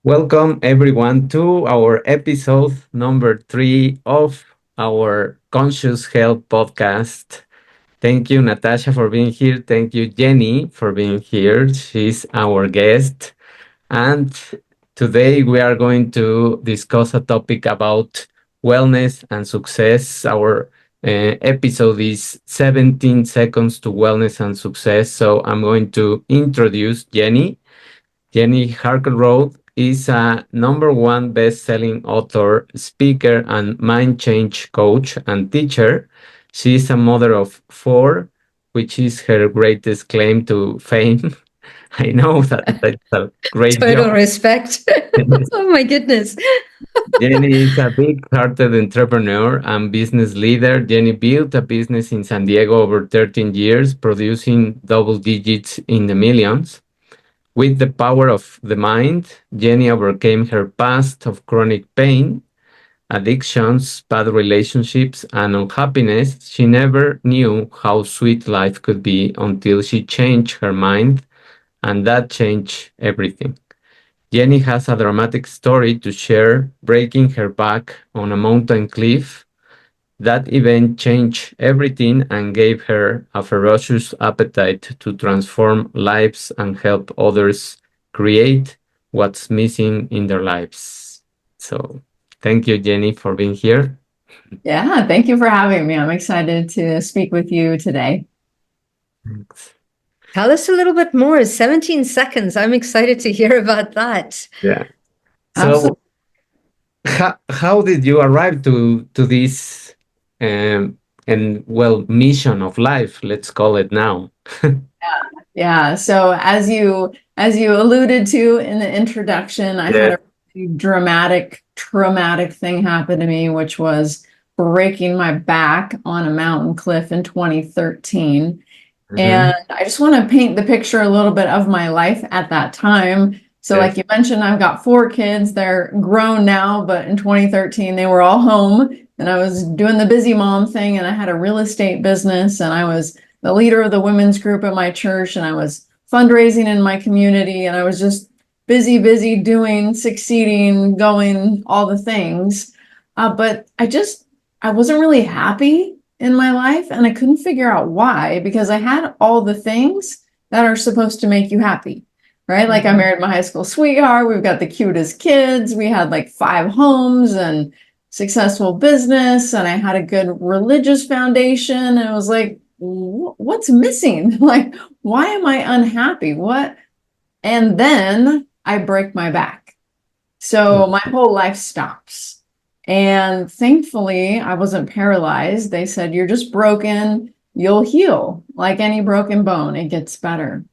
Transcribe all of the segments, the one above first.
Welcome everyone to our episode number 3 of our Conscious Health podcast. Thank you, Natasha, for being here. Thank you, Jenny, for being here. She's our guest. And today we are going to discuss a topic about wellness and success. Our episode is 17 seconds to wellness and success. So I'm going to introduce Jenny. Jenny Harkleroad is a number one best-selling author, speaker, and mind change coach and teacher. She is a mother of four, which is her greatest claim to fame. I know that that's a great Total job. respect. Oh my goodness. Jenny is a big-hearted entrepreneur and business leader. Jenny built a business in San Diego over 13 years, producing double digits in the millions. With the power of the mind, Jenny overcame her past of chronic pain, addictions, bad relationships, and unhappiness. She never knew how sweet life could be until she changed her mind, and that changed everything. Jenny has a dramatic story to share, breaking her back on a mountain cliff. That event changed everything and gave her a ferocious appetite to transform lives and help others create what's missing in their lives. So, thank you, Jenny, for being here. Yeah, thank you for having me. I'm excited to speak with you today. Thanks. Tell us a little bit more. 17 seconds. I'm excited to hear about that. Yeah. Absolutely. So, how did you arrive to this mission of life? Let's call it now. Yeah. So as you alluded to in the introduction, I had Yeah. a really dramatic, traumatic thing happen to me, which was breaking my back on a mountain cliff in 2013. Mhm. And I just want to paint the picture a little bit of my life at that time. So, Yes. like you mentioned, I've got four kids. They're grown now, but in 2013, they were all home. And I was doing the busy mom thing, and I had a real estate business, and I was the leader of the women's group at my church, and I was fundraising in my community, and I was just busy, busy doing, succeeding, going, all the things. But I wasn't really happy in my life, and I couldn't figure out why, because I had all the things that are supposed to make you happy, right? Like I married my high school sweetheart, we've got the cutest kids, we had like 5 homes and successful business, and I had a good religious foundation, and it was like, what's missing? Like, why am I unhappy? What? And then I break my back. So my whole life stops. And thankfully, I wasn't paralyzed. They said, you're just broken. You'll heal like any broken bone. It gets better.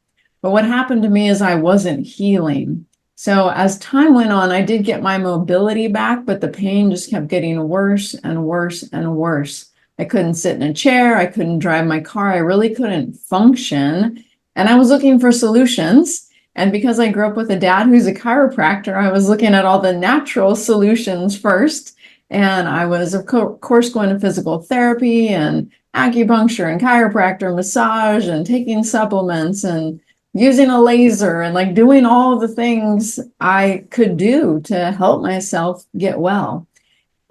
But what happened to me is I wasn't healing. So as time went on, I did get my mobility back, but the pain just kept getting worse and worse and worse. I couldn't sit in a chair. I couldn't drive my car. I really couldn't function. And I was looking for solutions. And because I grew up with a dad who's a chiropractor, I was looking at all the natural solutions first. And I was, of course, going to physical therapy and acupuncture and chiropractor massage and taking supplements and using a laser and like doing all the things I could do to help myself get well.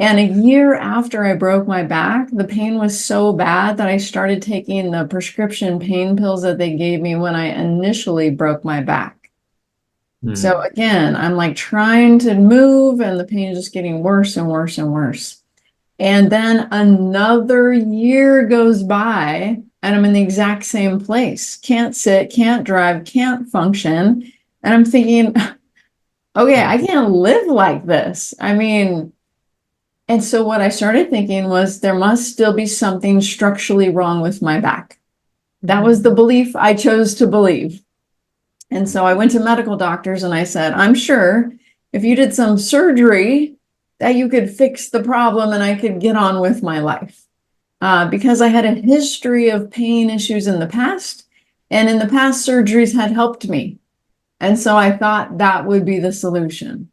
And a year after I broke my back, the pain was so bad that I started taking the prescription pain pills that they gave me when I initially broke my back. So again, I'm like trying to move and the pain is just getting worse and worse and worse. And then another year goes by and I'm in the exact same place. Can't sit, can't drive, can't function. And I'm thinking, okay, I can't live like this. I mean, and so what I started thinking was there must still be something structurally wrong with my back. That was the belief I chose to believe. And so I went to medical doctors and I said, I'm sure if you did some surgery that you could fix the problem and I could get on with my life. Because I had a history of pain issues in the past, and in the past surgeries had helped me. And so I thought that would be the solution.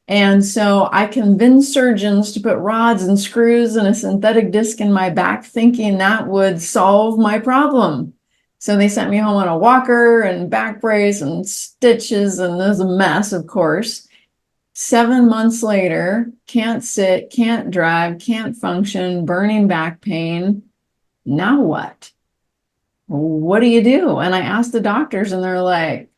And so I convinced surgeons to put rods and screws and a synthetic disc in my back, thinking that would solve my problem. So they sent me home on a walker and back brace and stitches, and it was a mess, of course. 7 months later, can't sit, can't drive, can't function, burning back pain. Now what? What do you do? And I asked the doctors, and they're like,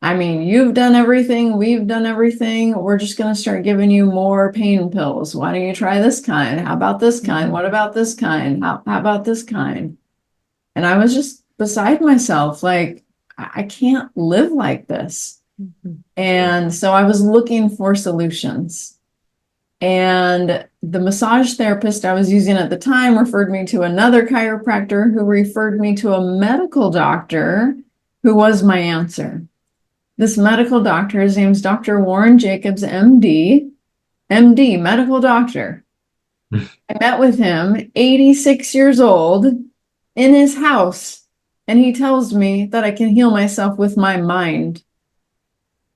I mean, you've done everything, we've done everything. We're just going to start giving you more pain pills. Why don't you try this kind? How about this kind? What about this kind? How about this kind? And I was just beside myself, like, I can't live like this. And so I was looking for solutions. And the massage therapist I was using at the time referred me to another chiropractor who referred me to a medical doctor who was my answer. This medical doctor, his name's Dr. Warren Jacobs, MD, medical doctor. I met with him, 86 years old, in his house, and he tells me that I can heal myself with my mind.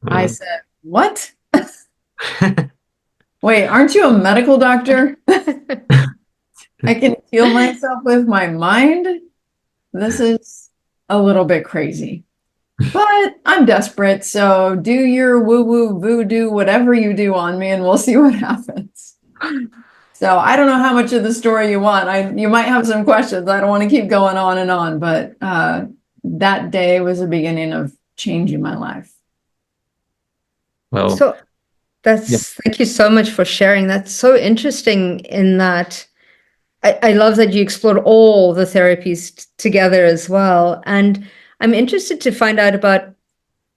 I said, what? Wait, aren't you a medical doctor? I can heal myself with my mind? This is a little bit crazy. But I'm desperate, so do your woo-woo voodoo, whatever you do on me, and we'll see what happens. So I don't know how much of the story you want. You might have some questions. I don't want to keep going on and on, but that day was the beginning of changing my life. Well, So thank you so much for sharing. That's so interesting in that I love that you explored all the therapies together as well. And I'm interested to find out about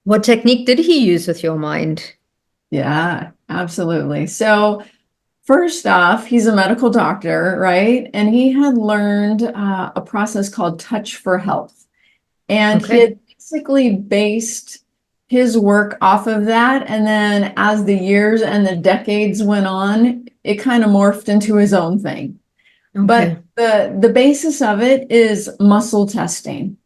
what technique did he use with your mind? Yeah, absolutely. So first off, he's a medical doctor, right? And he had learned a process called Touch for Health. And he had basically based his work off of that. And then as the years and the decades went on, it kind of morphed into his own thing. But the basis of it is muscle testing.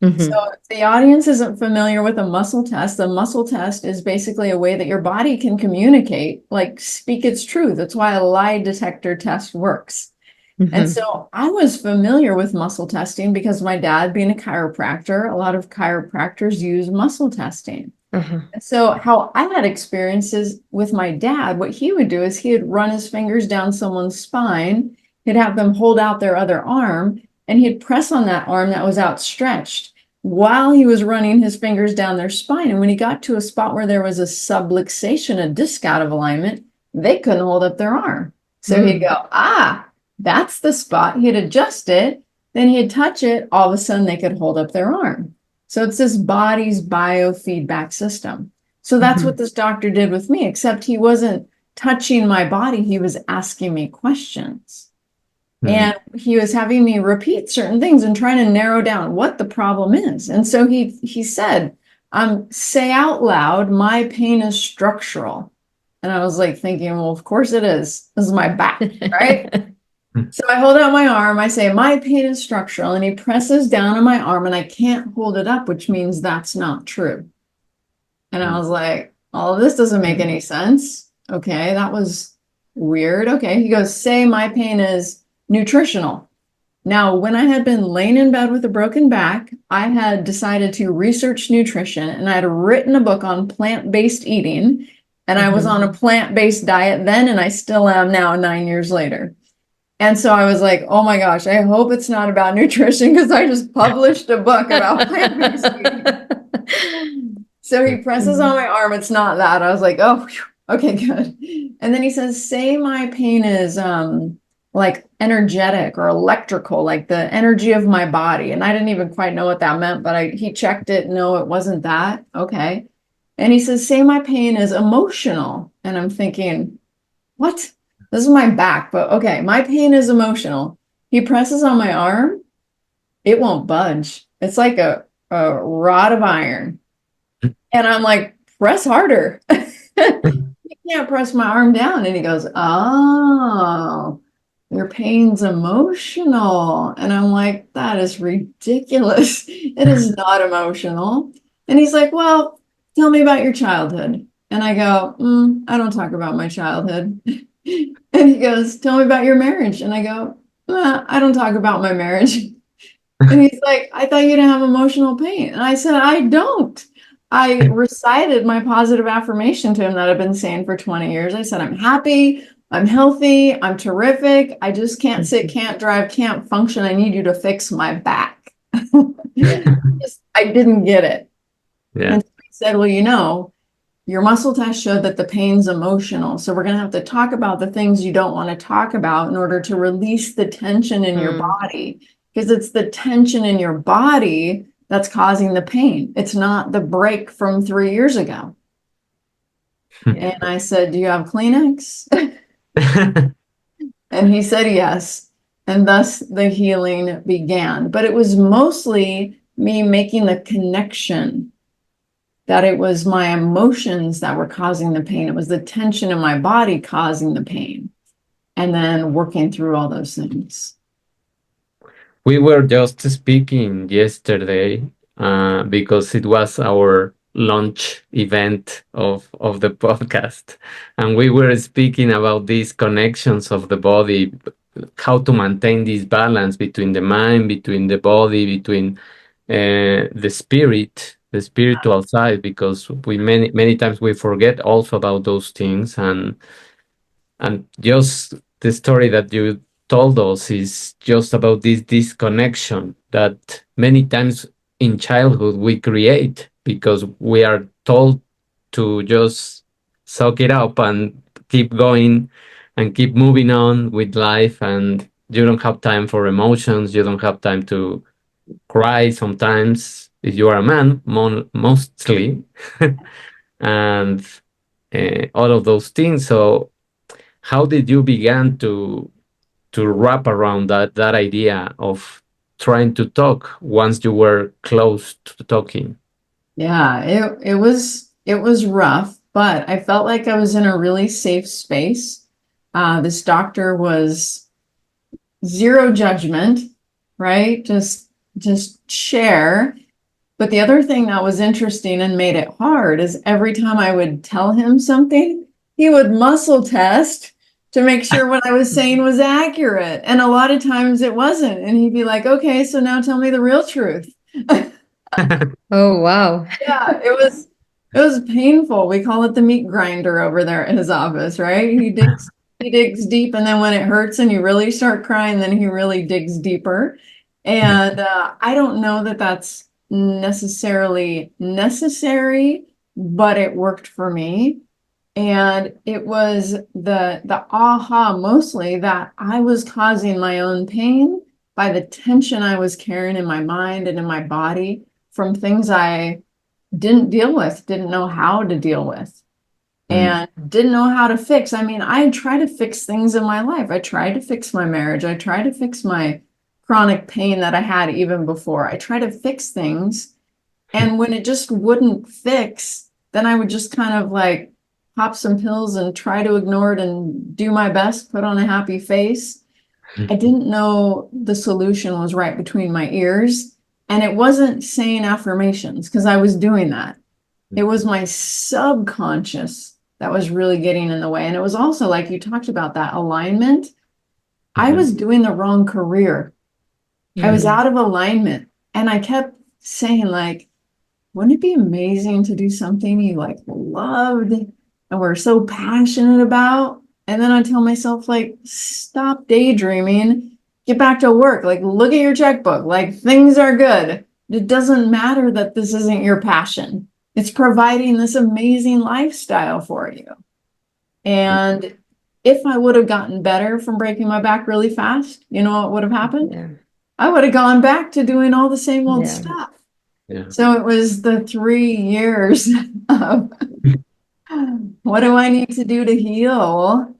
So if the audience isn't familiar with a muscle test, the muscle test is basically a way that your body can communicate, like speak its truth. That's why a lie detector test works. And so I was familiar with muscle testing because my dad being a chiropractor, a lot of chiropractors use muscle testing. And so how I had experiences with my dad, what he would do is he would run his fingers down someone's spine, he'd have them hold out their other arm, and he'd press on that arm that was outstretched while he was running his fingers down their spine. And when he got to a spot where there was a subluxation, a disc out of alignment, they couldn't hold up their arm. So he'd go, that's the spot. He'd adjust it, then he'd touch it. All of a sudden they could hold up their arm. So it's this body's biofeedback system. So that's what this doctor did with me, except he wasn't touching my body. He was asking me questions. And he was having me repeat certain things and trying to narrow down what the problem is. And so he said, say out loud, my pain is structural. And I was like thinking, well, of course it is. This is my back, right? So I hold out my arm. I say, my pain is structural. And he presses down on my arm and I can't hold it up, which means that's not true. And I was like, all of this doesn't make any sense. Okay, that was weird. Okay, he goes, say my pain is nutritional. Now, when I had been laying in bed with a broken back, I had decided to research nutrition and I had written a book on plant-based eating. And I was on a plant-based diet then, and I still am now 9 years later. And so I was like, oh my gosh, I hope it's not about nutrition because I just published a book about plant-based eating. So he presses on my arm. It's not that. I was like, oh, okay, good. And then he says, say my pain is like energetic or electrical, like the energy of my body. And I didn't even quite know what that meant, but he checked it. No, it wasn't that. Okay. And he says, say my pain is emotional. And I'm thinking, what? This is my back, but okay, my pain is emotional. He presses on my arm. It won't budge. It's like a rod of iron. And I'm like, press harder. You can't press my arm down. And he goes, oh, your pain's emotional. And I'm like, that is ridiculous. It is not emotional. And he's like, well, tell me about your childhood. And I go, I don't talk about my childhood. And he goes, tell me about your marriage. And I go, I don't talk about my marriage. And he's like, I thought you didn't have emotional pain. And I said, I don't. I recited my positive affirmation to him that I've been saying for 20 years. I said, I'm happy, I'm healthy, I'm terrific. I just can't sit, can't drive, can't function. I need you to fix my back. Yeah. I didn't get it. Yeah. And he said, well, your muscle test showed that the pain's emotional. So we're going to have to talk about the things you don't want to talk about in order to release the tension in your body, because it's the tension in your body that's causing the pain. It's not the break from 3 years ago. And I said, do you have Kleenex? And he said yes. And thus the healing began. But it was mostly me making the connection that it was my emotions that were causing the pain. It was the tension in my body causing the pain. And then working through all those things. We were just speaking yesterday because it was our launch event of the podcast. And we were speaking about these connections of the body, how to maintain this balance between the mind, between the body, between the spirit, the spiritual side, because we many times we forget also about those things. And just the story that you told us is just about this disconnection that many times in childhood we create because we are told to just suck it up and keep going and keep moving on with life. And you don't have time for emotions. You don't have time to cry sometimes if you are a man, mostly, and all of those things. So how did you begin to wrap around that idea of trying to talk once you were close to talking? Yeah, it was rough, but I felt like I was in a really safe space. This doctor was zero judgment, right? Just share. But the other thing that was interesting and made it hard is every time I would tell him something, he would muscle test to make sure what I was saying was accurate. And a lot of times it wasn't. And he'd be like, okay, so now tell me the real truth. Oh, wow. Yeah, it was painful. We call it the meat grinder over there at his office, right? He digs deep, and then when it hurts and you really start crying, then he really digs deeper. And I don't know that that's necessarily necessary, but it worked for me. And it was the aha mostly that I was causing my own pain by the tension I was carrying in my mind and in my body from things I didn't deal with, didn't know how to deal with, and didn't know how to fix. I mean, I tried to fix things in my life. I tried to fix my marriage. I tried to fix my chronic pain that I had even before. I tried to fix things. And when it just wouldn't fix, then I would just kind of like pop some pills and try to ignore it and do my best, put on a happy face. I didn't know the solution was right between my ears. And it wasn't saying affirmations because I was doing that. It was my subconscious that was really getting in the way. And it was also like you talked about that alignment. I was doing the wrong career. I was out of alignment. And I kept saying, like, wouldn't it be amazing to do something you like loved and were so passionate about? And then I tell myself, like, stop daydreaming, get back to work. Like, look at your checkbook. Like, things are good. It doesn't matter that this isn't your passion. It's providing this amazing lifestyle for you. And if I would have gotten better from breaking my back really fast, you know what would have happened? Yeah. I would have gone back to doing all the same old Yeah. stuff. Yeah. So it was the 3 years of what do I need to do to heal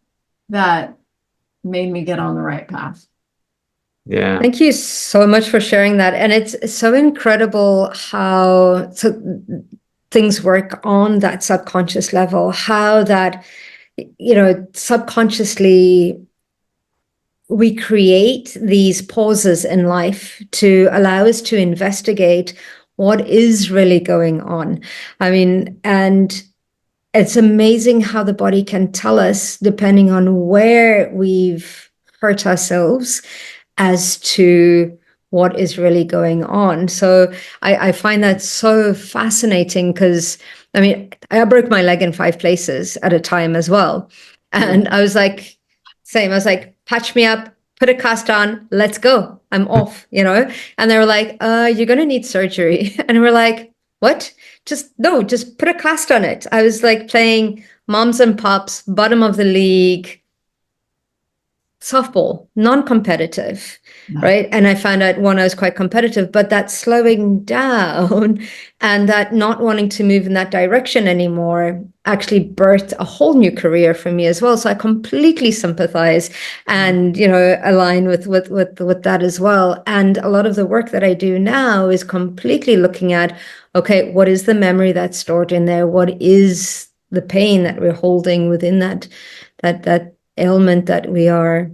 that made me get on the right path. Yeah. Thank you so much for sharing that. And it's so incredible how things work on that subconscious level, how that, subconsciously we create these pauses in life to allow us to investigate what is really going on. I mean, and it's amazing how the body can tell us, depending on where we've hurt ourselves, as to what is really going on. So I find that so fascinating because, I mean, I broke my leg in 5 places at a time as well. And I was like, same, I was like, patch me up, put a cast on, let's go. I'm off, you know? And they were like, you're going to need surgery. And we're like, what? Just put a cast on it. I was like playing moms and pops, bottom of the league, softball, non-competitive, right? And I found out one, I was quite competitive, but that slowing down and that not wanting to move in that direction anymore actually birthed a whole new career for me as well. So I completely sympathize and, you know, align with that as well. And a lot of the work that I do now is completely looking at, okay, what is the memory that's stored in there? What is the pain that we're holding within that ailment that we are,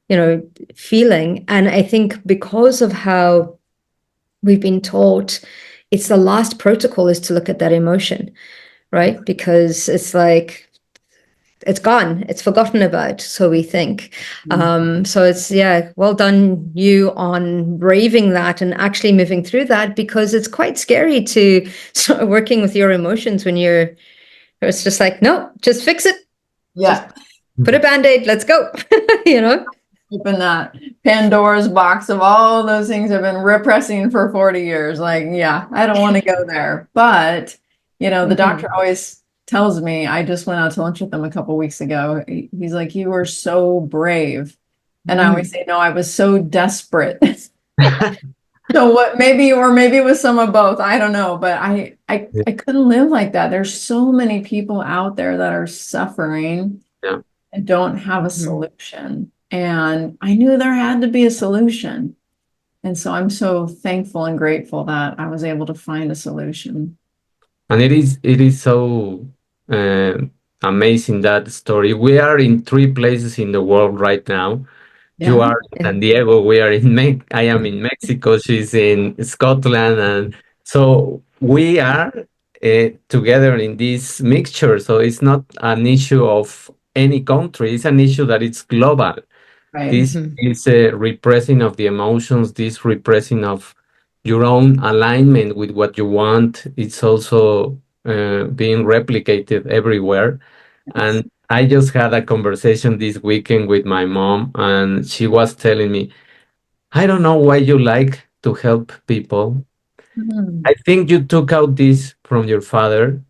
you know, feeling? And I think because of how we've been taught, it's the last protocol is to look at that emotion, right? Because it's like it's gone, it's forgotten about, so we think. So it's, yeah, well done you on braving that and actually moving through that, because it's quite scary to start working with your emotions when it's just like, no, just fix it. Yeah. Just put a Band-Aid, let's go. You know? Open that Pandora's box of all those things I've been repressing for 40 years. Like, yeah, I don't want to go there. But, you know, the doctor always tells me, I just went out to lunch with him a couple weeks ago. He's like, you were so brave. And I always say, no, I was so desperate. So what, maybe it was some of both. I don't know, but I couldn't live like that. There's so many people out there that are suffering Yeah. and don't have a solution. And I knew there had to be a solution. And so I'm so thankful and grateful that I was able to find a solution. And it is so uh, amazing, that story. We are in 3 places in the world right now. You Yeah. are in San Diego. We are in I am in Mexico. She's in Scotland, and so we are together in this mixture. So it's not an issue of any country. It's an issue that it's global. Right. This is a repressing of the emotions. This repressing of your own alignment with what you want. It's also being replicated everywhere. Yes. And I just had a conversation this weekend with my mom, and she was telling me, I don't know why you like to help people. Mhm. I think you took out this from your father,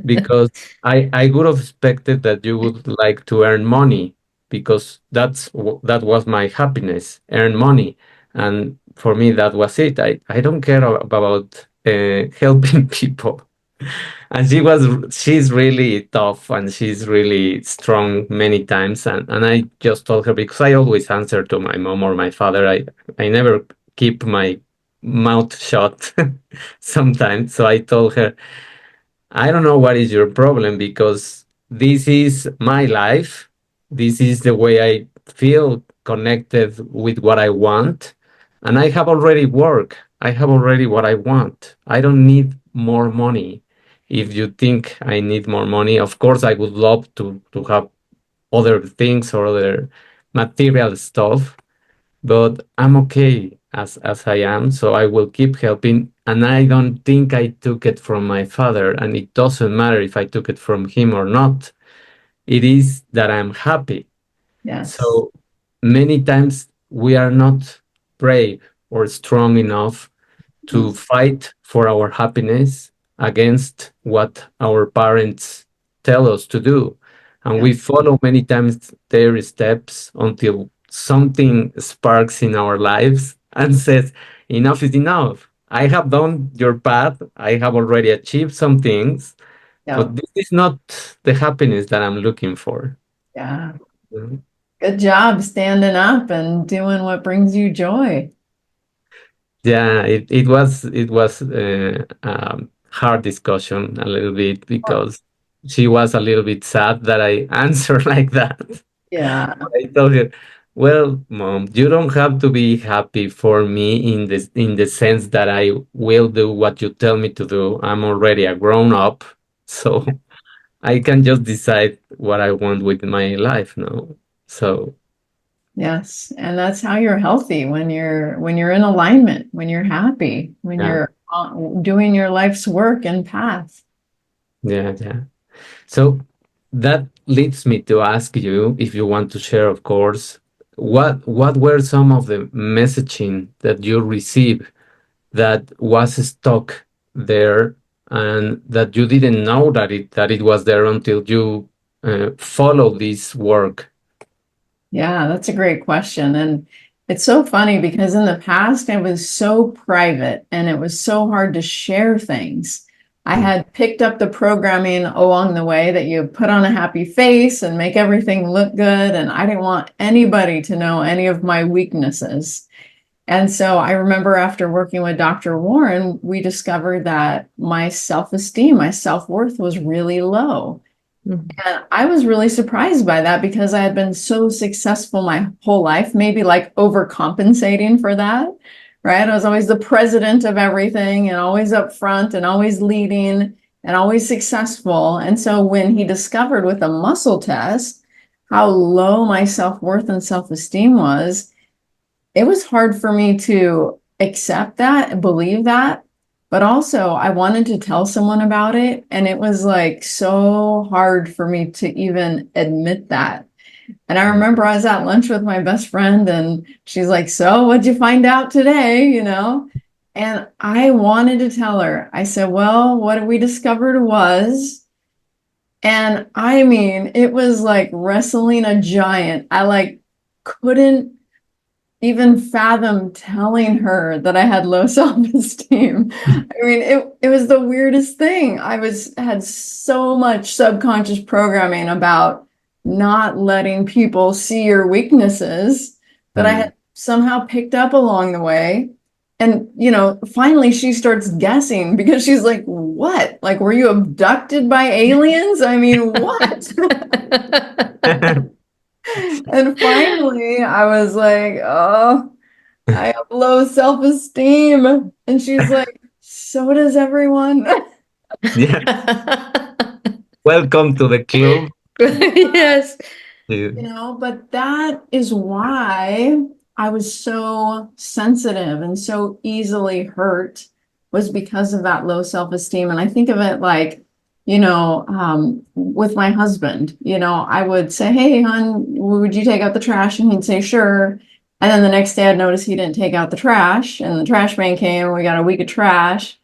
because I would have expected that you would like to earn money, because that was my happiness, earn money. And for me, that was it. I don't care about helping people. And she's really tough, and she's really strong many times. And I just told her, because I always answer to my mom or my father. I never keep my mouth shut sometimes. So I told her, I don't know what is your problem, because this is my life. This is the way I feel connected with what I want. And I have already work. I have already what I want. I don't need more money. If you think I need more money, of course, I would love to have other things or other material stuff, but I'm okay as I am, so I will keep helping. And I don't think I took it from my father, and it doesn't matter if I took it from him or not. It is that I'm happy. Yes. So many times we are not brave or strong enough to Mm. fight for our happiness against what our parents tell us to do. And Yeah. we follow many times their steps until something sparks in our lives and says, enough is enough. I have done your path. I have already achieved some things, Yeah. but this is not the happiness that I'm looking for. Yeah. Mhm. Good job standing up and doing what brings you joy. Yeah, it was hard discussion a little bit, because she was a little bit sad that I answered like that. Yeah. I told her, well, mom, you don't have to be happy for me in the sense that I will do what you tell me to do. I'm already a grown up, so I can just decide what I want with my life now. So Yes. And that's how you're healthy, when you're in alignment, when you're happy, when Yeah, you're doing your life's work and path. yeah, yeah. So that leads me to ask you, if you want to share, of course, what were some of the messaging that you received that was stuck there and that you didn't know that it was there until you follow this work? Yeah, that's a great question. And it's so funny because in the past, I was so private and it was so hard to share things. I Mm, had picked up the programming along the way that you put on a happy face and make everything look good. And I didn't want anybody to know any of my weaknesses. And so I remember after working with Dr. Warren, we discovered that my self-esteem, my self-worth was really low. Mhm. And I was really surprised by that because I had been so successful my whole life, maybe like overcompensating for that, right? I was always the president of everything and always up front and always leading and always successful. And so when he discovered with a muscle test how low my self-worth and self-esteem was, it was hard for me to accept that and believe that. But also, I wanted to tell someone about it. And it was like so hard for me to even admit that. And I mm, remember I was at lunch with my best friend, and she's like, "So, what'd you find out today?" And I wanted to tell her. I said, "Well, what we discovered was," and I mean, it was like wrestling a giant. I like couldn't even fathom telling her that I had low self-esteem. I mean, it was the weirdest thing. I had so much subconscious programming about not letting people see your weaknesses that I mm. had somehow picked up along the way. And, finally she starts guessing because she's like, "What? Like, were you abducted by aliens? I mean, what?" And finally, I was like, "Oh, I have low self-esteem." And she's like, "So does everyone." Yeah, welcome to the club. Yes. Yeah. But that is why I was so sensitive and so easily hurt, was because of that low self-esteem. And I think of it like, with my husband, I would say, "Hey, hon, would you take out the trash?" And he'd say, "Sure." And then the next day I'd notice he didn't take out the trash, and the trash man came and we got a week of trash.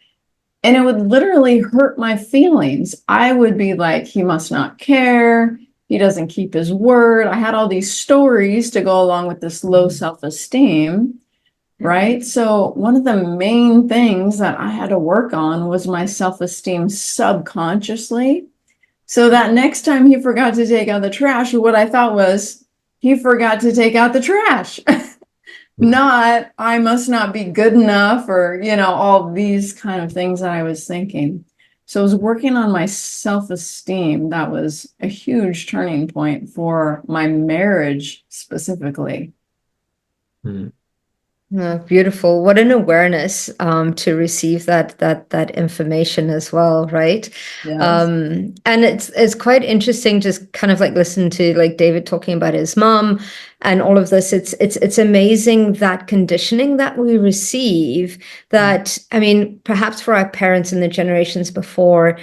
And it would literally hurt my feelings. I would be like, "He must not care. He doesn't keep his word." I had all these stories to go along with this low self-esteem, right? So one of the main things that I had to work on was my self-esteem subconsciously. So that next time he forgot to take out the trash, what I thought was, he forgot to take out the trash. Not, I must not be good enough, or, all these kind of things that I was thinking. So I was working on my self-esteem. That was a huge turning point for my marriage specifically. Mm. Oh, beautiful. What an awareness to receive that information as well, right? Yes. And it's quite interesting just kind of like listen to like David talking about his mom and all of this. It's amazing that conditioning that we receive that, I mean, perhaps for our parents and the generations before,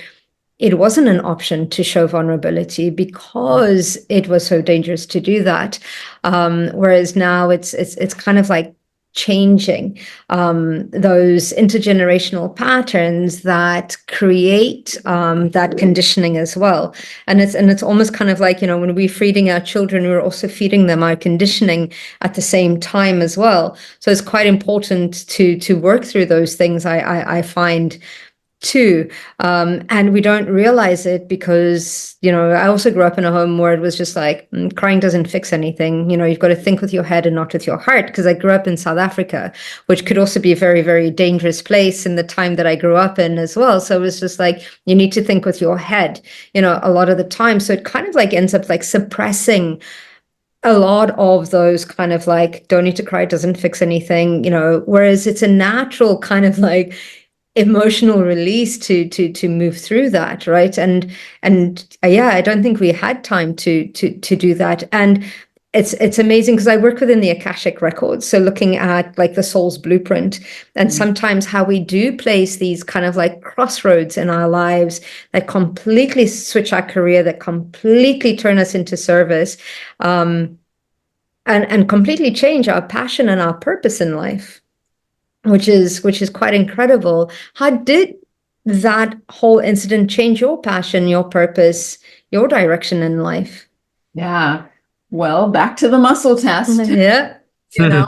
it wasn't an option to show vulnerability because it was so dangerous to do that. Whereas now it's kind of like changing those intergenerational patterns that create that conditioning as well. And it's almost kind of like, when we're feeding our children, we're also feeding them our conditioning at the same time as well. So it's quite important to work through those things. I find too. And we don't realize it because, I also grew up in a home where it was just like, crying doesn't fix anything. You've got to think with your head and not with your heart. Because I grew up in South Africa, which could also be a very, very dangerous place in the time that I grew up in as well. So it was just like, you need to think with your head, a lot of the time. So it kind of like ends up like suppressing a lot of those kind of like, don't need to cry, doesn't fix anything, whereas it's a natural kind of like emotional release to move through that, right? And yeah, I don't think we had time to do that. And it's amazing because I work within the Akashic records, so looking at like the soul's blueprint, and sometimes how we do place these kind of like crossroads in our lives that completely switch our career, that completely turn us into service, and completely change our passion and our purpose in life, which is quite incredible. How did that whole incident change your passion, your purpose, your direction in life? Yeah. Well, back to the muscle test. Yeah. You know,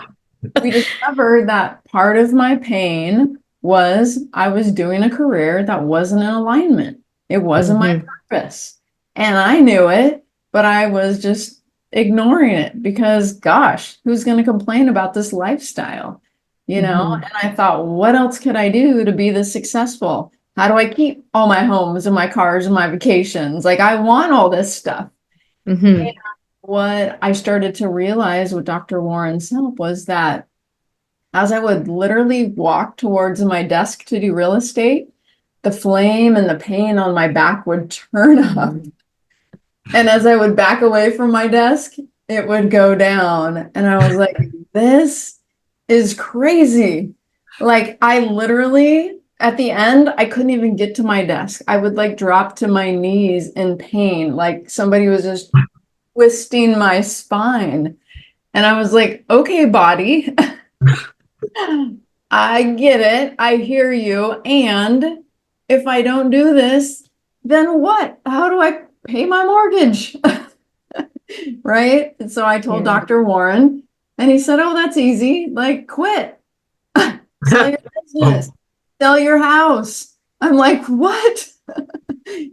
we discovered that part of my pain was I was doing a career that wasn't in alignment. It wasn't my purpose. And I knew it, but I was just ignoring it because, gosh, who's going to complain about this lifestyle? You know, and I thought, what else could I do to be this successful? How do I keep all my homes and my cars and my vacations? Like, I want all this stuff. And what I started to realize with Dr. Warren's help was that as I would literally walk towards my desk to do real estate, the flame and the pain on my back would turn up. And as I would back away from my desk, it would go down. And I was like, this is crazy. Like, I literally, at the end, I couldn't even get to my desk. I would like drop to my knees in pain, like somebody was just twisting my spine. And I was like, okay, body, I get it. I hear you. And if I don't do this, then what? How do I pay my mortgage? Right? And so I told Dr. Warren, and he said, oh, that's easy. Like, quit. Sell your business. Sell your house. I'm like, what?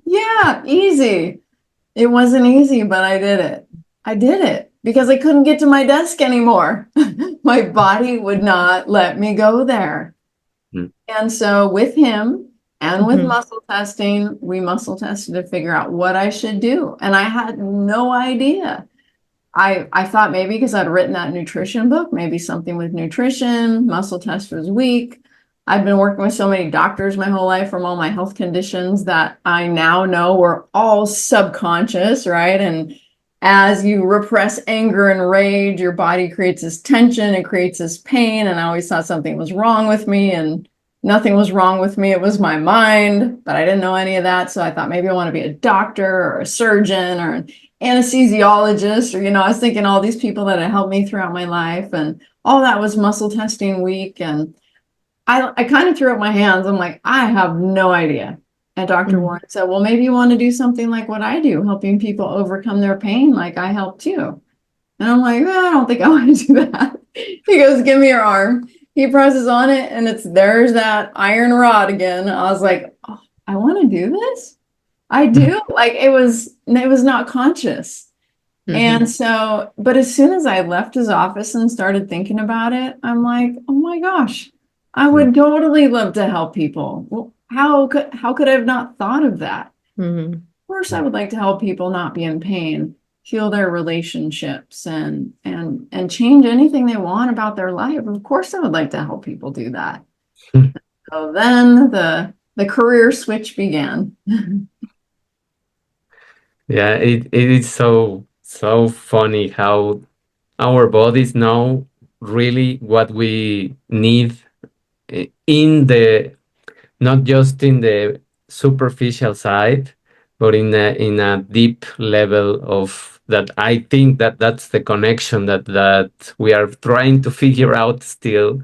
Yeah, easy. It wasn't easy, but I did it. I did it because I couldn't get to my desk anymore. My body would not let me go there. And so with him and with muscle testing, we muscle tested to figure out what I should do. And I had no idea. I thought maybe because I'd written that nutrition book, maybe something with nutrition, muscle test was weak. I've been working with so many doctors my whole life from all my health conditions that I now know were all subconscious, right? And as you repress anger and rage, your body creates this tension, it creates this pain. And I always thought something was wrong with me, and nothing was wrong with me. It was my mind, but I didn't know any of that. So I thought maybe I want to be a doctor or a surgeon or an anesthesiologist, or, I was thinking all these people that had helped me throughout my life, and all that was muscle testing week. And I kind of threw up my hands. I'm like, I have no idea. And Dr. Warren said, well, maybe you want to do something like what I do, helping people overcome their pain like I helped you. And I'm like, I don't think I want to do that. He goes, give me your arm. He presses on it, and there's that iron rod again. I was like, oh, I want to do this. I do. Like, it was not conscious. And so, but as soon as I left his office and started thinking about it, I'm like, oh my gosh, I would totally love to help people. Well, how could I have not thought of that? Of course, I would like to help people not be in pain, heal their relationships, and change anything they want about their life. Of course, I would like to help people do that. So then the career switch began. Yeah, it is so funny how our bodies know really what we need in the not just in the superficial side, but in a deep level of that. I think that's the connection that we are trying to figure out still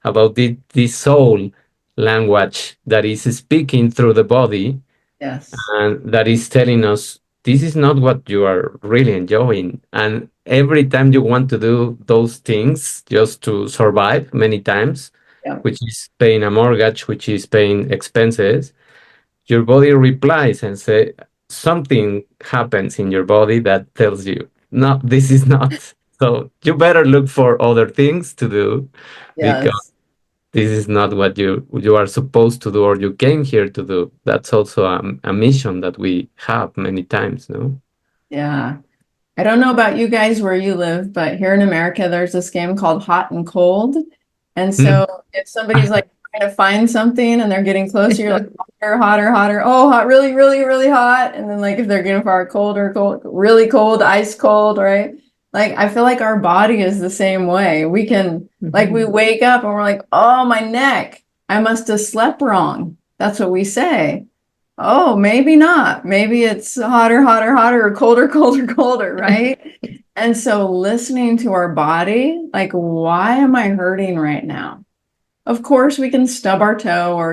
about the soul language that is speaking through the body, Yes. and that is telling us this is not what you are really enjoying. And every time you want to do those things just to survive, many times, Yeah. which is paying a mortgage, which is paying expenses, your body replies and say something happens in your body that tells you, no, this is not. So you better look for other things to do because Yes. this is not what you are supposed to do or you came here to do. That's also a mission that we have many times, no? Yeah. I don't know about you guys where you live, but here in America, there's this game called Hot and Cold. And so if somebody's like trying to find something and they're getting closer, you're like hotter, hotter, hotter. Oh, hot, really, really, really hot. And then like if they're getting far, colder, cold, really cold, ice cold, right? Like, I feel like our body is the same way. We can, like, we wake up and we're like, oh, my neck, I must have slept wrong. That's what we say. Oh, maybe not. Maybe it's hotter, hotter, hotter, or colder, colder, colder, right? And so listening to our body, like, why am I hurting right now? Of course, we can stub our toe or,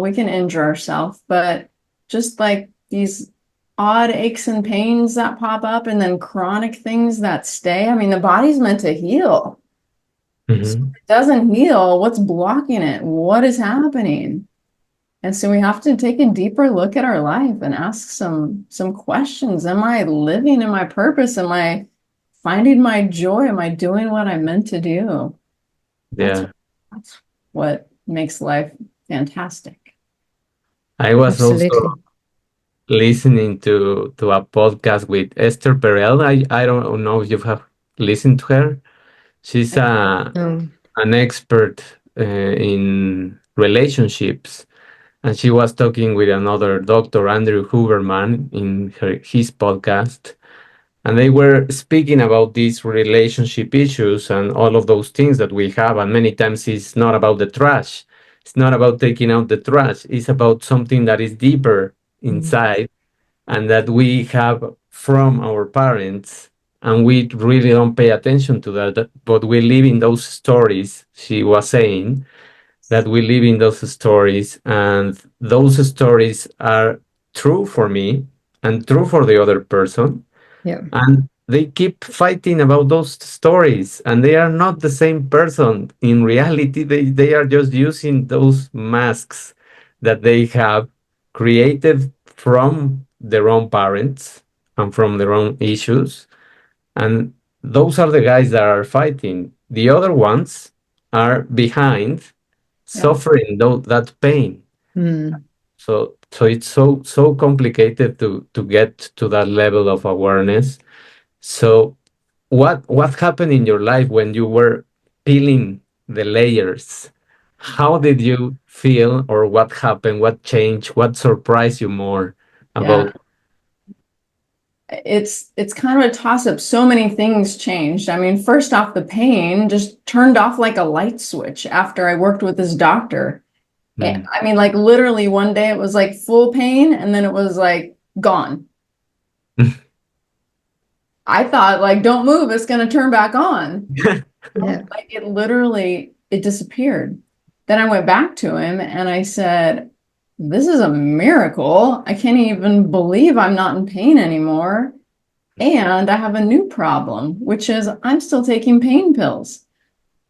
we can injure ourselves, but just like these odd aches and pains that pop up and then chronic things that stay. I mean, the body's meant to heal. So if it doesn't heal, what's blocking it? What is happening? And so we have to take a deeper look at our life and ask some questions. Am I living in my purpose? Am I finding my joy? Am I doing what I'm meant to do? That's Yeah. that's what makes life fantastic. I was also Absolutely. listening to a podcast with Esther Perel. I don't know if you have listened to her. She's Oh, an expert in relationships, and she was talking with another doctor, Andrew Huberman, in his podcast, and they were speaking about these relationship issues and all of those things that we have. And many times it's not about the trash. It's not about taking out the trash. It's about something that is deeper inside and that we have from our parents. And we really don't pay attention to that. But we live in those stories, she was saying, that we live in those stories. And those stories are true for me and true for the other person, yeah. and they keep fighting about those stories, and they are not the same person in reality. They are just using those masks that they have created from their own parents and from their own issues, and those are the guys that are fighting. The other ones are behind, Yeah. suffering that pain. Mm. So it's so complicated to get to that level of awareness. So what happened in your life when you were peeling the layers? How did you feel, or what happened? What changed? What surprised you more Yeah. about? It's kind of a toss-up. So many things changed. I mean, first off, the pain just turned off like a light switch after I worked with this doctor. Mm. I mean, like literally one day it was like full pain and then it was like gone. I thought like, don't move, it's going to turn back on. Yeah. Like it literally, it disappeared. Then I went back to him and I said, this is a miracle. I can't even believe I'm not in pain anymore. And I have a new problem, which is I'm still taking pain pills.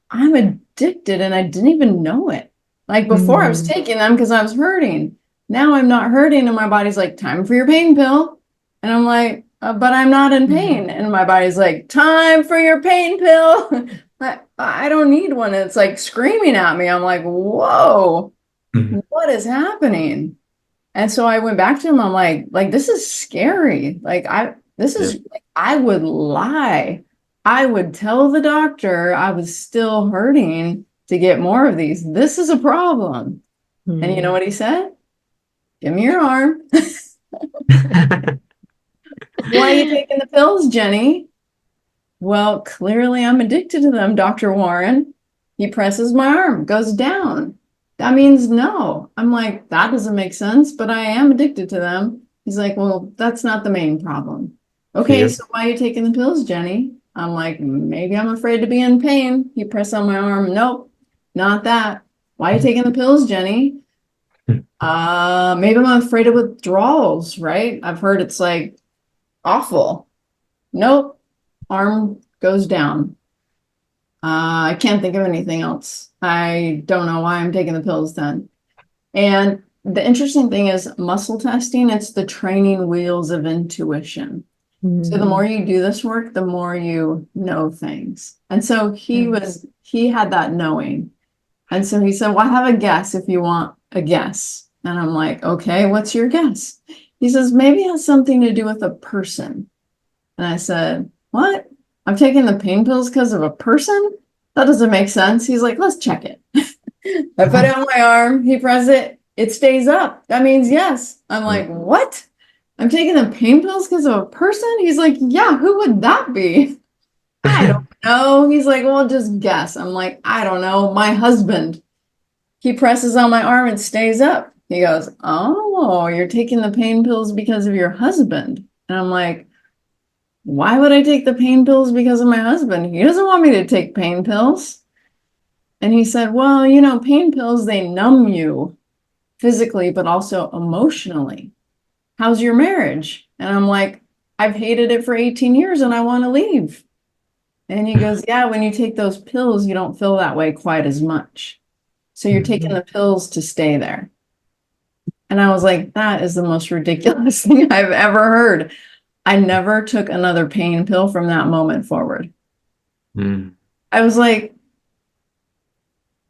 I'm addicted and I didn't even know it. Like before I was Mm. taking them because I was hurting. Now I'm not hurting and my body's like, time for your pain pill. And I'm like, but I'm not in pain. And my body's like, time for your pain pill. I don't need one. It's like screaming at me. I'm like, whoa, Mhm. what is happening? And so I went back to him. I'm like, this is scary. This Yeah. is, like, I would lie. I would tell the doctor I was still hurting to get more of these. This is a problem. And you know what he said? Give me your arm. Why are you taking the pills, Jenny? Well, clearly I'm addicted to them, Dr. Warren. He presses my arm, goes down. That means no. I'm like, that doesn't make sense, but I am addicted to them. He's like, well, that's not the main problem. Okay, Fear. so why are you taking the pills, Jenny? I'm like, maybe I'm afraid to be in pain. He pressed on my arm. Nope, not that. Why are you taking the pills, Jenny? Maybe I'm afraid of withdrawals, right? I've heard it's like awful. Nope, arm goes down. I can't think of anything else. I don't know why I'm taking the pills then. And the interesting thing is muscle testing, it's the training wheels of intuition. So the more you do this work, the more you know things. And so he had that knowing. And so he said, well, have a guess if you want a guess. And I'm like, okay, what's your guess? He says, maybe it has something to do with a person. And I said, what? I'm taking the pain pills because of a person? That doesn't make sense. He's like, let's check it. I put it on my arm. He presses it. It stays up. That means yes. I'm like, what? I'm taking the pain pills because of a person? He's like, yeah, who would that be? I don't know. He's like, well, just guess. I'm like, I don't know. My husband. He presses on my arm and stays up. He goes, oh, you're taking the pain pills because of your husband. And I'm like, why would I take the pain pills because of my husband? He doesn't want me to take pain pills. And he said, well, pain pills, they numb you physically, but also emotionally. How's your marriage? And I'm like, I've hated it for 18 years and I want to leave. And he goes, yeah, when you take those pills, you don't feel that way quite as much. So you're taking the pills to stay there. And I was like, that is the most ridiculous thing I've ever heard. I never took another pain pill from that moment forward. Mm. I was like,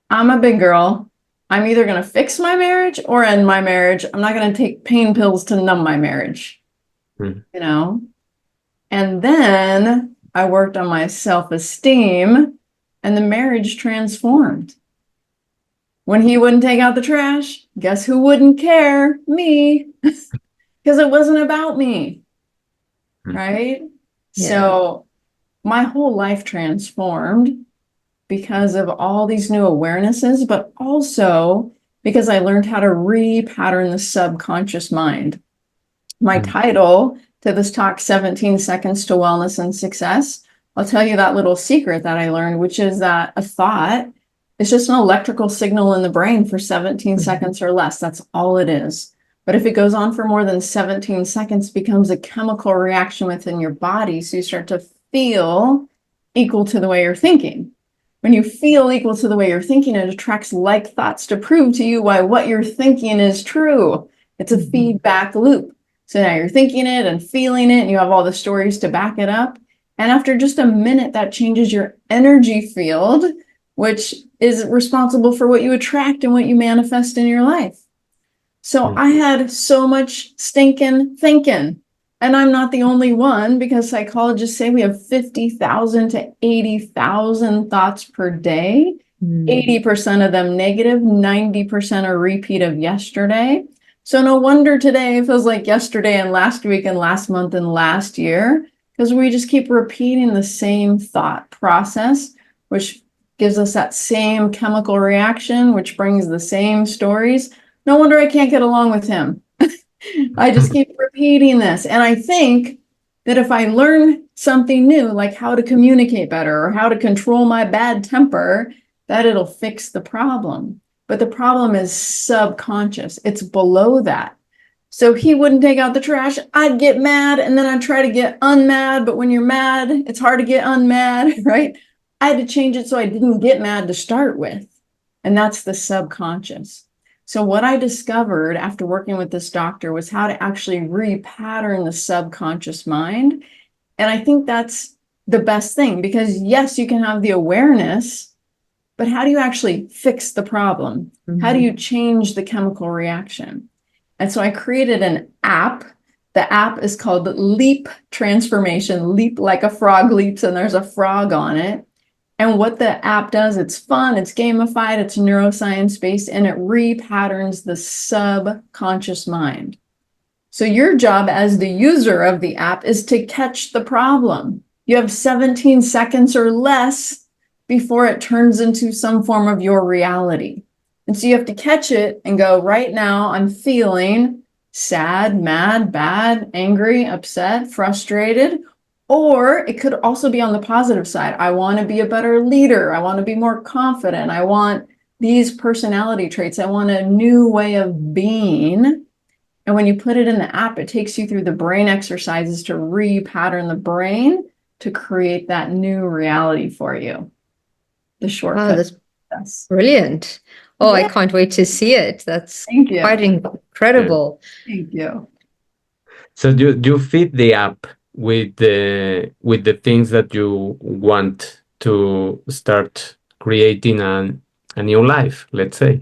I'm a big girl. I'm either going to fix my marriage or end my marriage. I'm not going to take pain pills to numb my marriage, Mm. And then I worked on my self-esteem and the marriage transformed. When he wouldn't take out the trash, guess who wouldn't care? Me. Because it wasn't about me, right? Yeah. So my whole life transformed because of all these new awarenesses, but also because I learned how to repattern the subconscious mind. My title to this talk, 17 Seconds to Wellness and Success, I'll tell you that little secret that I learned, which is that a thought is just an electrical signal in the brain for 17 seconds or less. That's all it is. But if it goes on for more than 17 seconds, it becomes a chemical reaction within your body. So you start to feel equal to the way you're thinking. When you feel equal to the way you're thinking, it attracts like thoughts to prove to you why what you're thinking is true. It's a feedback loop. So now you're thinking it and feeling it, and you have all the stories to back it up. And after just a minute, that changes your energy field, which is responsible for what you attract and what you manifest in your life. So I had so much stinking thinking. And I'm not the only one, because psychologists say we have 50,000 to 80,000 thoughts per day. 80% of them negative, 90% are repeat of yesterday. So no wonder today feels like yesterday and last week and last month and last year, because we just keep repeating the same thought process, which gives us that same chemical reaction, which brings the same stories. No wonder I can't get along with him. I just keep repeating this. And I think that if I learn something new, like how to communicate better or how to control my bad temper, that it'll fix the problem. But the problem is subconscious. It's below that. So he wouldn't take out the trash. I'd get mad, and then I'd try to get unmad. But when you're mad, it's hard to get unmad, right? I had to change it so I didn't get mad to start with. And that's the subconscious. So what I discovered after working with this doctor was how to actually repattern the subconscious mind. And I think that's the best thing, because yes, you can have the awareness, but how do you actually fix the problem? How do you change the chemical reaction? And so I created an app. The app is called Leap Transformation. Leap like a frog leaps, and there's a frog on it. And what the app does, it's fun, it's gamified, it's neuroscience based, and it repatterns the subconscious mind. So your job as the user of the app is to catch the problem. You have 17 seconds or less before it turns into some form of your reality. And so you have to catch it and go, right now, I'm feeling sad, mad, bad, angry, upset, frustrated. Or it could also be on the positive side. I want to be a better leader. I want to be more confident. I want these personality traits. I want a new way of being. And when you put it in the app, it takes you through the brain exercises to repattern the brain to create that new reality for you. The shortcut. Wow, that's brilliant. Oh, yeah. I can't wait to see it. That's quite incredible. Thank you. So you feed the app with the things that you want to start creating a new life, let's say.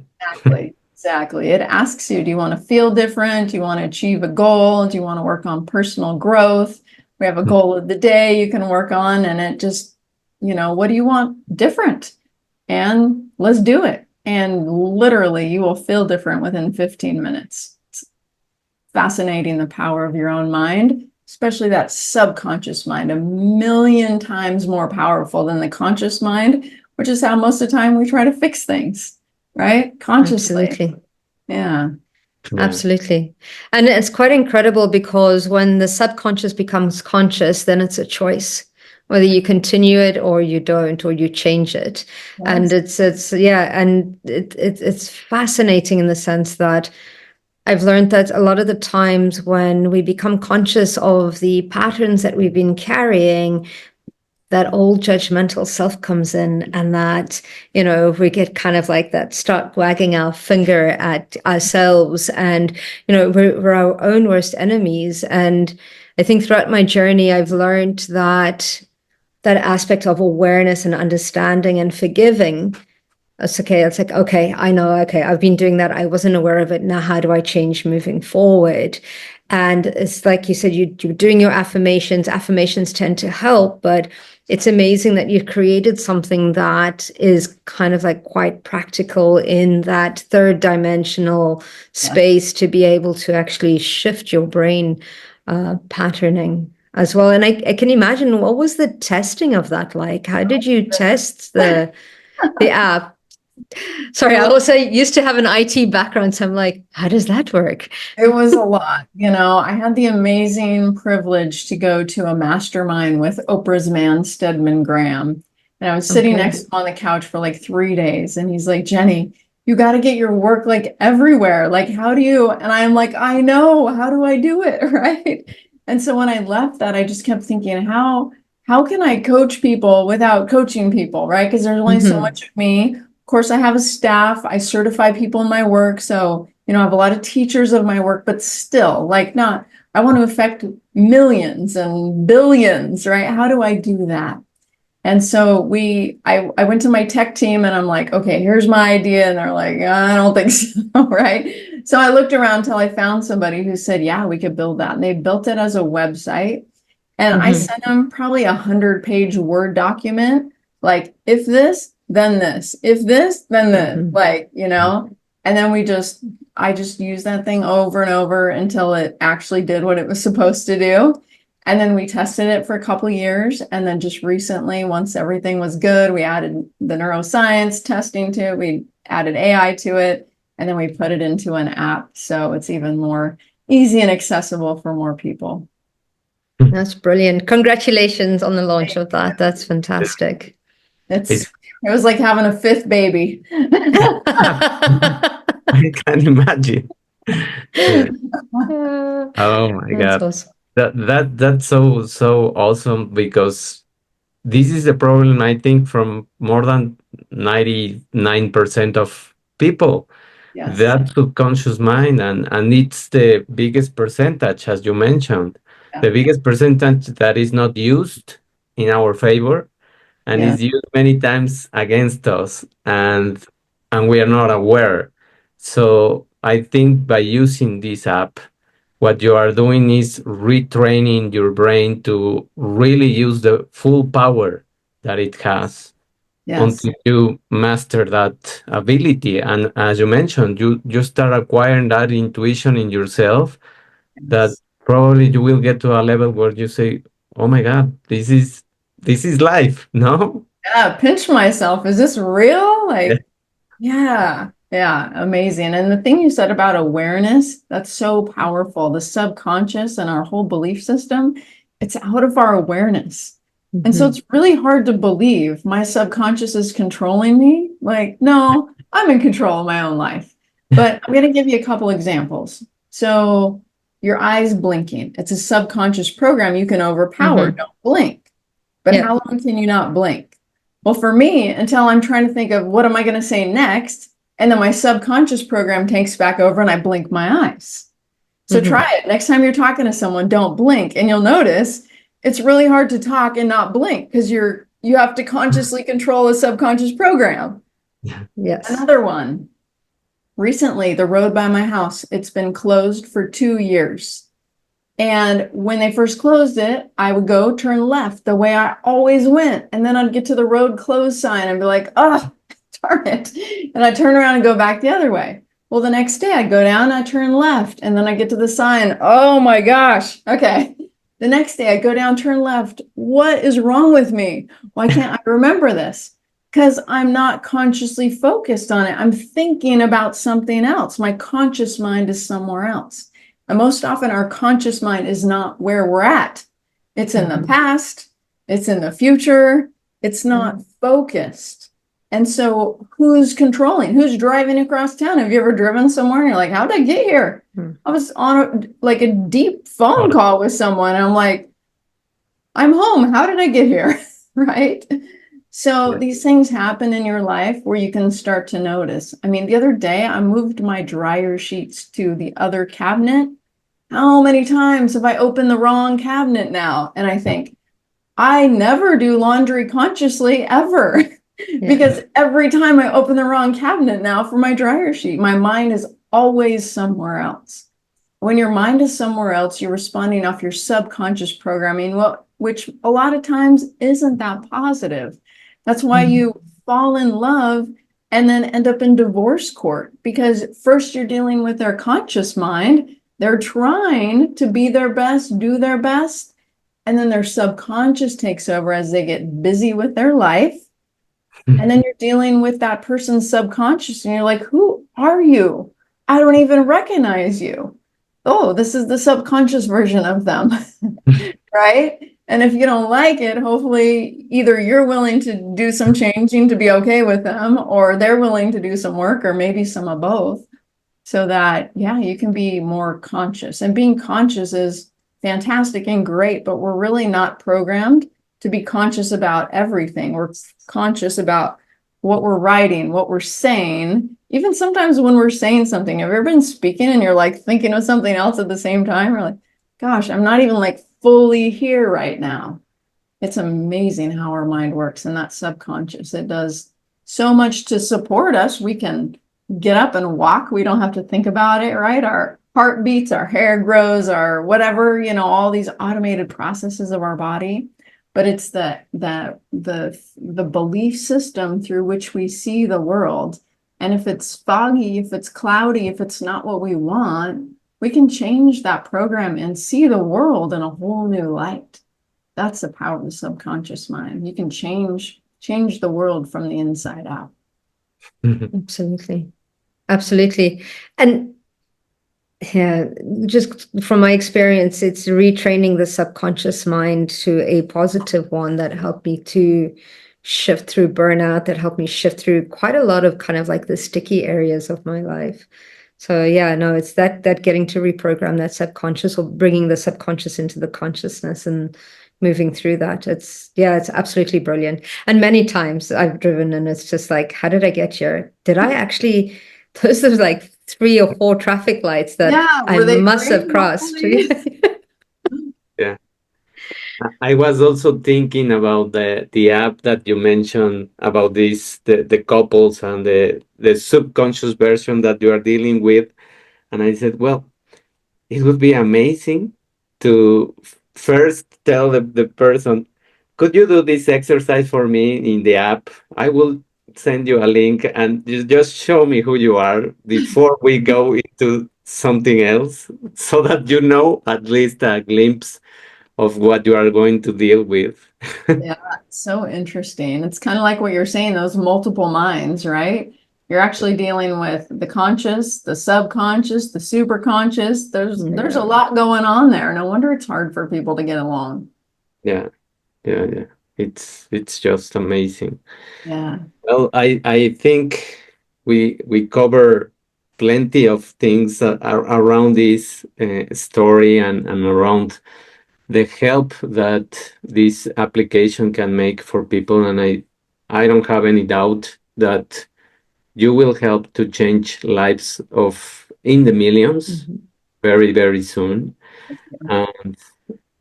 Exactly. It asks you, do you want to feel different? Do you want to achieve a goal? Do you want to work on personal growth? We have a goal of the day you can work on, and it just, what do you want different? And let's do it. And literally, you will feel different within 15 minutes. It's fascinating, the power of your own mind. especially that subconscious mind, a million times more powerful than the conscious mind, which is how most of the time we try to fix things, right? Consciously. Absolutely. Yeah. Absolutely. And it's quite incredible because when the subconscious becomes conscious, then it's a choice, whether you continue it or you don't, or you change it. Yes. And it's fascinating in the sense that I've learned that a lot of the times when we become conscious of the patterns that we've been carrying, that old judgmental self comes in, and that, we get kind of like that, start wagging our finger at ourselves, and, we're our own worst enemies. And I think throughout my journey, I've learned that aspect of awareness and understanding and forgiving. It's okay. It's like, okay, I know, okay, I've been doing that. I wasn't aware of it. Now, how do I change moving forward? And it's like you said, you're doing your affirmations. Affirmations tend to help, but it's amazing that you've created something that is kind of like quite practical in that third dimensional space to be able to actually shift your brain patterning as well. And I can imagine, what was the testing of that like? How did you test the app? Sorry, I also used to have an IT background, so I'm like, how does that work? It was a lot. I had the amazing privilege to go to a mastermind with Oprah's man, Stedman Graham. And I was sitting next to him on the couch for like 3 days. And he's like, Jenny, you got to get your work like everywhere. Like, how do you? And I'm like, I know. How do I do it? Right. And so when I left that, I just kept thinking, how can I coach people without coaching people? Right. Because there's only so much of me. Of course, I have a staff. I certify people in my work. So, I have a lot of teachers of my work, but still, I want to affect millions and billions, right? How do I do that? And so I went to my tech team and I'm like, okay, here's my idea. And they're like, I don't think so, right? So I looked around until I found somebody who said, yeah, we could build that. And they built it as a website. And I sent them probably 100-page Word document, like, if this, then this, if this, then this, and then I just used that thing over and over until it actually did what it was supposed to do. And then we tested it for a couple of years. And then just recently, once everything was good, we added the neuroscience testing to it. We added AI to it. And then we put it into an app. So it's even more easy and accessible for more people. That's brilliant. Congratulations on the launch of that. That's fantastic. It was like having a fifth baby. I can imagine. Oh my God. Awesome. That's so awesome, because this is a problem, I think, from more than 99% of people. Yes. That subconscious mind, and it's the biggest percentage, as you mentioned, the biggest percentage that is not used in our favor, and is used many times against us, and we are not aware. So I think by using this app, what you are doing is retraining your brain to really use the full power that it has until you master that ability. And as you mentioned, you start acquiring that intuition in yourself, that probably you will get to a level where you say, oh my God, this is life, no? Yeah, pinch myself. Is this real? Yeah, amazing. And the thing you said about awareness, that's so powerful. The subconscious and our whole belief system, it's out of our awareness. And so it's really hard to believe my subconscious is controlling me. Like, no, I'm in control of my own life. But I'm going to give you a couple examples. So your eyes blinking, it's a subconscious program you can overpower. Don't blink. But how long can you not blink? Well, for me, until I'm trying to think of what am I going to say next, and then my subconscious program takes back over and I blink my eyes. So try it. Next time you're talking to someone, don't blink. And you'll notice it's really hard to talk and not blink, because you have to consciously control a subconscious program. Yes. Another one. Recently, the road by my house, it's been closed for 2 years. And when they first closed it, I would go turn left the way I always went. And then I'd get to the road closed sign and be like, oh, darn it. And I'd turn around and go back the other way. Well, the next day I'd go down, I turn left, and then I get to the sign. Oh my gosh. Okay. The next day I go down, turn left. What is wrong with me? Why can't I remember this? Because I'm not consciously focused on it. I'm thinking about something else. My conscious mind is somewhere else. And most often our conscious mind is not where we're at. It's in the past, it's in the future, it's not focused. And so who's controlling? Who's driving across town? Have you ever driven somewhere and you're like, how did I get here? I was on a deep phone call with someone. And I'm like, I'm home. How did I get here? Right? So these things happen in your life where you can start to notice. I mean, the other day I moved my dryer sheets to the other cabinet. How many times have I opened the wrong cabinet now? And I think, I never do laundry consciously ever. Because every time I open the wrong cabinet now for my dryer sheet, my mind is always somewhere else. When your mind is somewhere else, you're responding off your subconscious programming, which a lot of times isn't that positive. That's why you fall in love and then end up in divorce court, because first you're dealing with their conscious mind. They're trying to be their best, do their best, and then their subconscious takes over as they get busy with their life. And then you're dealing with that person's subconscious and you're like, who are you? I don't even recognize you. Oh, this is the subconscious version of them, right? And if you don't like it, hopefully either you're willing to do some changing to be okay with them, or they're willing to do some work, or maybe some of both, so that, yeah, you can be more conscious. And being conscious is fantastic and great, but we're really not programmed to be conscious about everything. We're conscious about what we're writing, what we're saying. Even sometimes when we're saying something, have you ever been speaking and you're like thinking of something else at the same time? You're like, gosh, I'm not even like fully here right now. It's amazing how our mind works, and that subconscious. It does so much to support us. We can get up and walk. We don't have to think about it, right? Our heart beats, our hair grows, our whatever, all these automated processes of our body. But it's the belief system through which we see the world. And if it's foggy, if it's cloudy, if it's not what we want, we can change that program and see the world in a whole new light. That's the power of the subconscious mind. You can change the world from the inside out. Absolutely. Absolutely. And yeah, just from my experience, it's retraining the subconscious mind to a positive one that helped me to shift through burnout, that helped me shift through quite a lot of kind of like the sticky areas of my life. So yeah, no, it's that getting to reprogram that subconscious, or bringing the subconscious into the consciousness and moving through that. It's absolutely brilliant. And many times I've driven and it's just like, how did I get here? Did I actually, those are like 3 or 4 traffic lights that I must have crossed. Yeah. I was also thinking about the app that you mentioned about the couples and the subconscious version that you are dealing with. And I said, well, it would be amazing to first tell the person, could you do this exercise for me in the app? I will send you a link and you just show me who you are before we go into something else, so that you know at least a glimpse of what you are going to deal with. Yeah, so interesting. It's kind of like what you're saying, those multiple minds, right? You're actually dealing with the conscious, the subconscious, the superconscious. There's a lot going on there. No wonder it's hard for people to get along. Yeah. It's just amazing. Yeah. Well, I think we cover plenty of things around this story and around the help that this application can make for people, and I don't have any doubt that you will help to change lives of in the millions very, very soon. And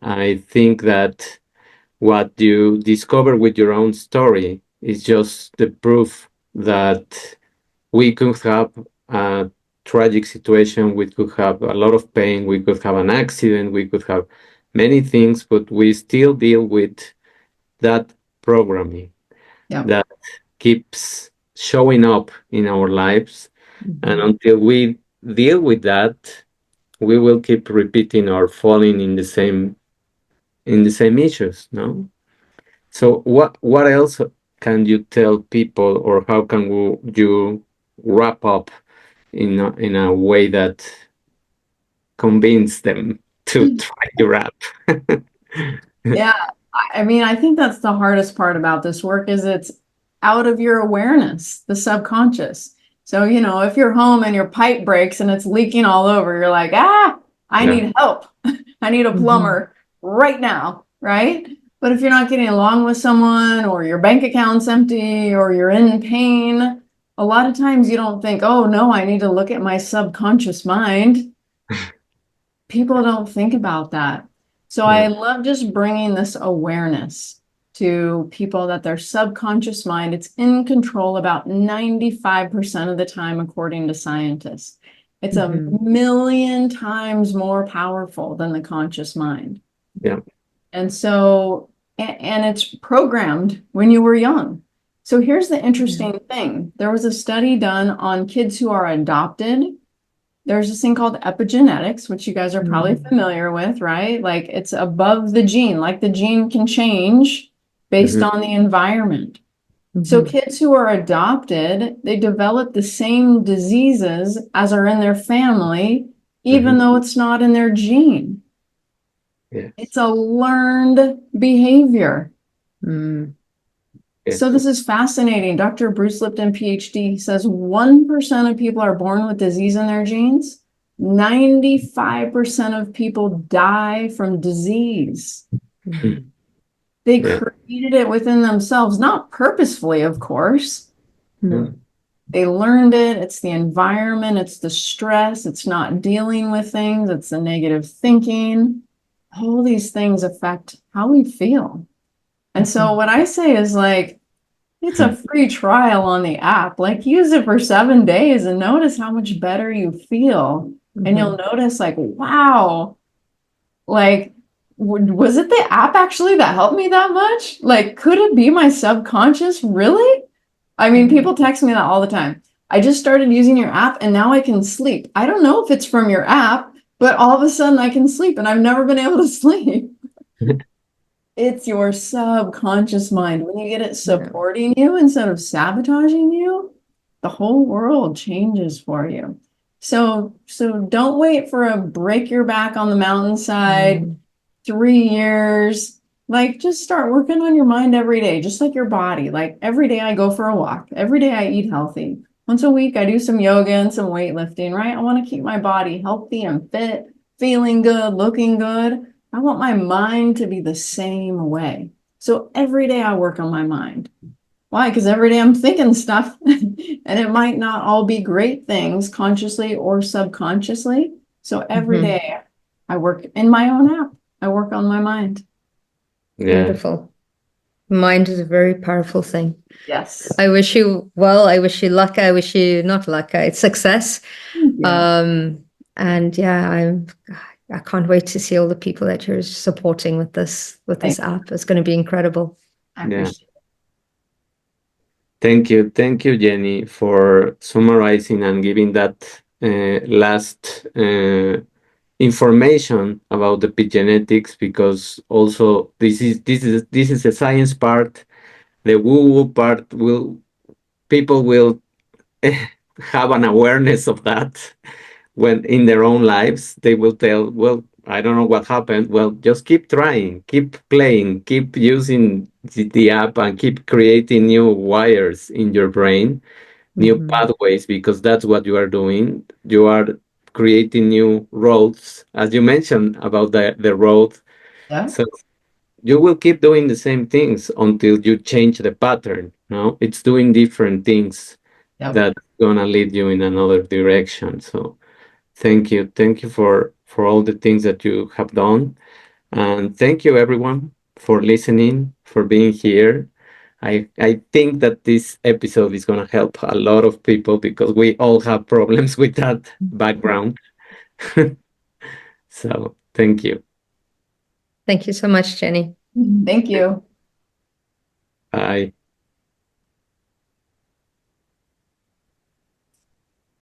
I think that what you discover with your own story is just the proof that we could have a tragic situation, we could have a lot of pain, we could have an accident, we could have many things, but we still deal with that programming that keeps showing up in our lives. And until we deal with that, we will keep repeating or falling in the same in the same issues, no? So what else can you tell people, or how can you wrap up in a way that convince them to try your app? Yeah, I mean, I think that's the hardest part about this work is it's out of your awareness, the subconscious. So, if you're home and your pipe breaks and it's leaking all over, you're like, I Yeah. need help. I need a plumber right now, right? But if you're not getting along with someone, or your bank account's empty, or you're in pain, a lot of times you don't think, oh no, I need to look at my subconscious mind. People don't think about that. So I Yeah. love just bringing this awareness to people that their subconscious mind, it's in control about 95% of the time, according to scientists. It's a million times more powerful than the conscious mind. Yeah. And so, and it's programmed when you were young. So here's the interesting thing. There was a study done on kids who are adopted. There's this thing called epigenetics, which you guys are probably familiar with, right? Like it's above the gene, like the gene can change based Mhm. on the environment. So kids who are adopted, they develop the same diseases as are in their family, even Mhm. though it's not in their gene. Yes. It's a learned behavior. Yes. So this is fascinating. Dr. Bruce Lipton, PhD, says 1% of people are born with disease in their genes. 95% of people die from disease. Mm. They Yeah. created it within themselves, not purposefully, of course. Mm. They learned it. It's the environment, it's the stress, it's not dealing with things, it's the negative thinking. All these things affect how we feel. And so what I say is like, it's a free trial on the app. Like use it for 7 days and notice how much better you feel. And you'll notice like, wow, like, was it the app actually that helped me that much? Like, could it be my subconscious? Really? I mean, people text me that all the time. I just started using your app and now I can sleep. I don't know if it's from your app, but all of a sudden I can sleep and I've never been able to sleep. It's your subconscious mind. When you get it supporting you instead of sabotaging you, the whole world changes for you. So don't wait for a break your back on the mountainside, 3 years. Like just start working on your mind every day, just like your body. Like every day I go for a walk. Every day I eat healthy. Once a week I do some yoga and some weightlifting, right? I want to keep my body healthy and fit, feeling good, looking good. I want my mind to be the same way. So every day I work on my mind. Why? Because every day I'm thinking stuff and it might not all be great things consciously or subconsciously. So every day I work in my own app. I work on my mind. Yeah. Beautiful. Mind is a very powerful thing. Yes. I wish you well. I wish you luck. I wish you not luck. It's success. Yeah. And yeah, I can't wait to see all the people that you're supporting with this app. It's going to be incredible. I Yeah. appreciate it. Thank you, Jenny, for summarizing and giving that last information about the epigenetics, because also this is a science part. The woo-woo part will people will have an awareness of that when in their own lives. They will tell, well, I don't know what happened. Well, just keep trying, keep playing, keep using the app, and keep creating new wires in your brain, new pathways, because that's what you are doing. You are creating new roads, as you mentioned about the road. Yeah. So you will keep doing the same things until you change the pattern. No, it's doing different things Yep. that's gonna lead you in another direction. So thank you for all the things that you have done, and thank you everyone for listening, for being here. I think that this episode is gonna help a lot of people because we all have problems with that background. So thank you. Thank you so much, Jenny. Thank you. Bye.